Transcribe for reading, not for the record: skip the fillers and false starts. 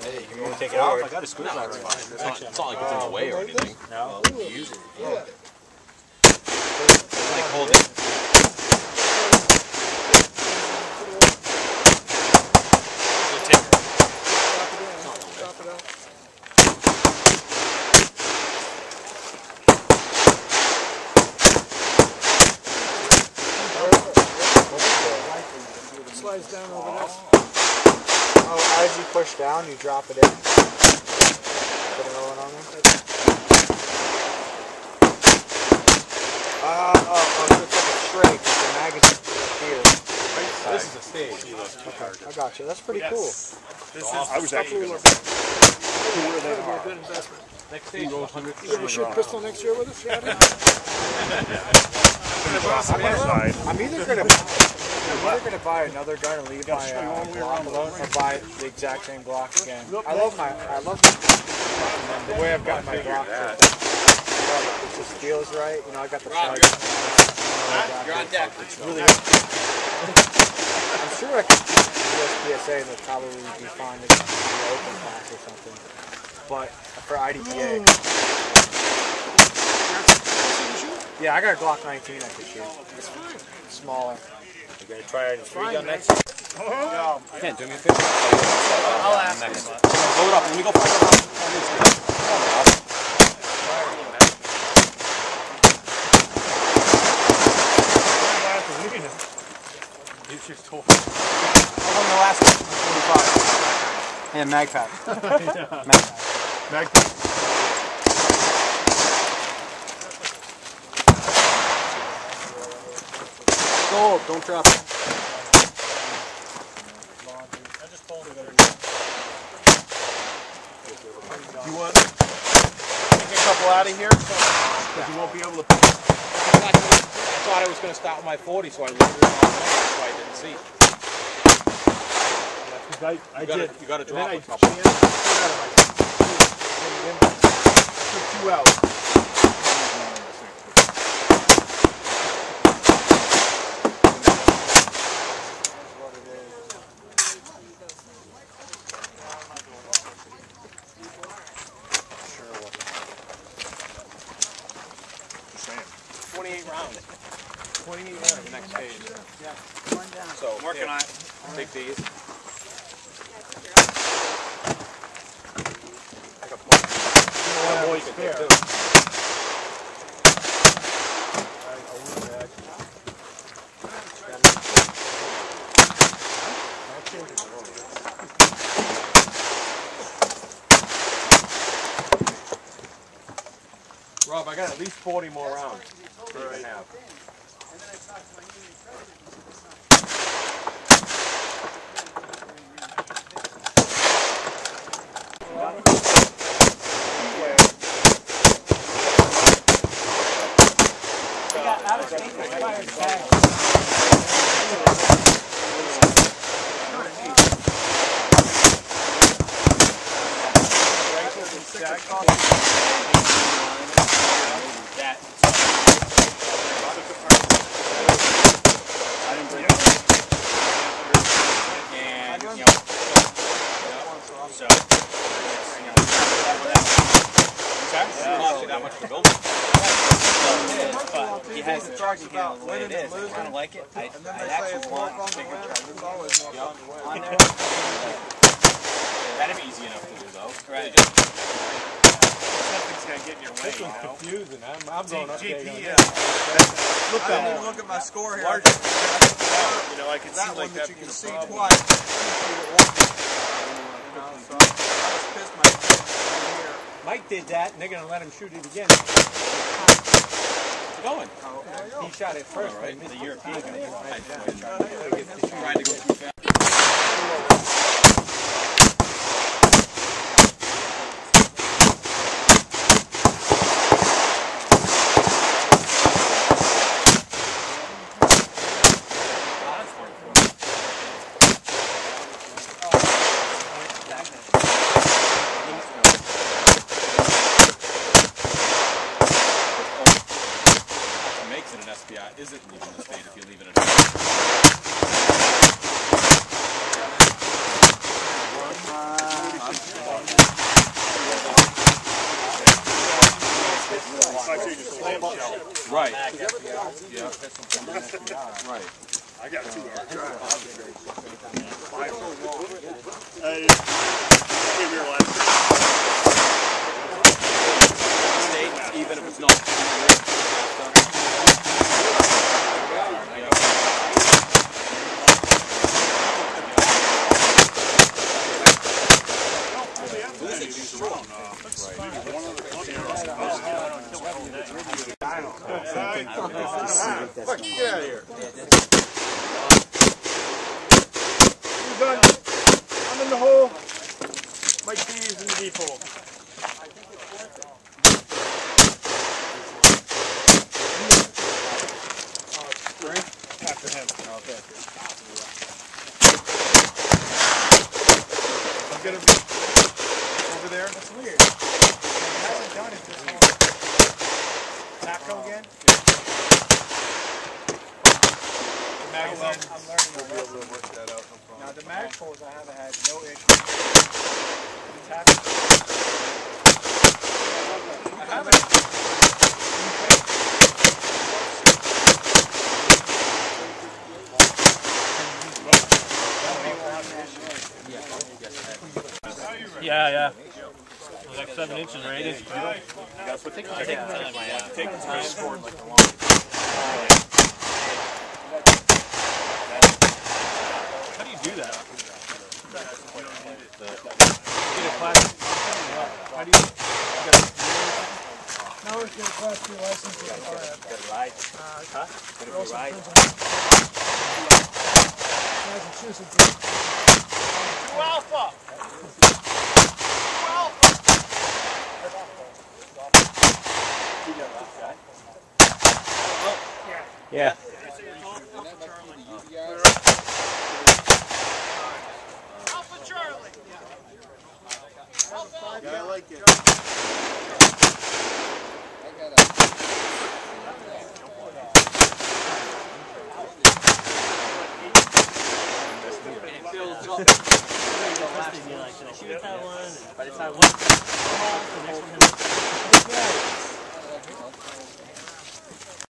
You want to take it off? I got a screwdriver. It's not like it's in the way or anything. No. Use it. Yeah. Like hold it. Slides down over there. Oh, as you push down, you drop it in. Put another one on there. So it's like a tray because the magazine is here. This is a stage. Okay, I got you. That's pretty cool. I was actually going to where they are. Good investment. Next stage. You gonna shoot a pistol next year with us? I'm either gonna buy another gun and leave my Glock alone, or buy the exact same Glock again. I love the way I've got my Glock. It just feels right. You know, I got the size. You're on deck. It's really. I'm sure I could do USPSA and they'd probably be fine to do an open class or something. But for IDPA. Yeah, I got a Glock 19 I could shoot. It's smaller. You gonna try it in 3-gun next? No. Can't do me a favor. I'll ask. Blow it up. Let me go find it. It's just tough. I won the last 45. And mag pack. Mag pack. Gold, don't drop it. I just told her. You want to take a couple out of here? Because you won't be able to. I thought I was going to start with my 40, so I left it on so I didn't see. I did. You got to drop a a couple. Took 2 out. It's 28 rounds. 28 rounds. The next stage. Yeah. So I'm working on it. Take these. One more spare. Rob, I got at least 40 more rounds. Right. He has the charging handle the way it is. I kind of like it. I actually want bigger charging handles on there. That'd be easy enough to do though. Right. Something's going to get in your way. This one's confusing. I'm going up there. GP, Look I didn't even look at my score here. You know, I can see like that you being can a see problem. twice. So I was pissed myself here. Mike did that, and they're going to let him shoot it again. Going. He shot it first. Right. The European guy. Tried to go too fast. Isn't leaving the state if you leave it at home. Right. Yeah. Right. I got 2 hours drive. Came here last State, even if it's not. Look, get out of here. I'm in the hole. My keys in the deep hole. After him. Okay. I'll get him over there. That's weird. He hasn't done it this long. Taco again? I'm learning We'll be able to work that out. now the mag poles I haven't had no issues. The taco. I haven't. Yeah. Like 7 inches rated. Take time. Take time. How do you do that? Get a class. How do you? Now we're getting a class 2 license. Got to ride. Huh? Got to ride. Massachusetts. 2 alpha. Yeah. Alpha Charlie. Yeah, I like it. By the time one, the next one has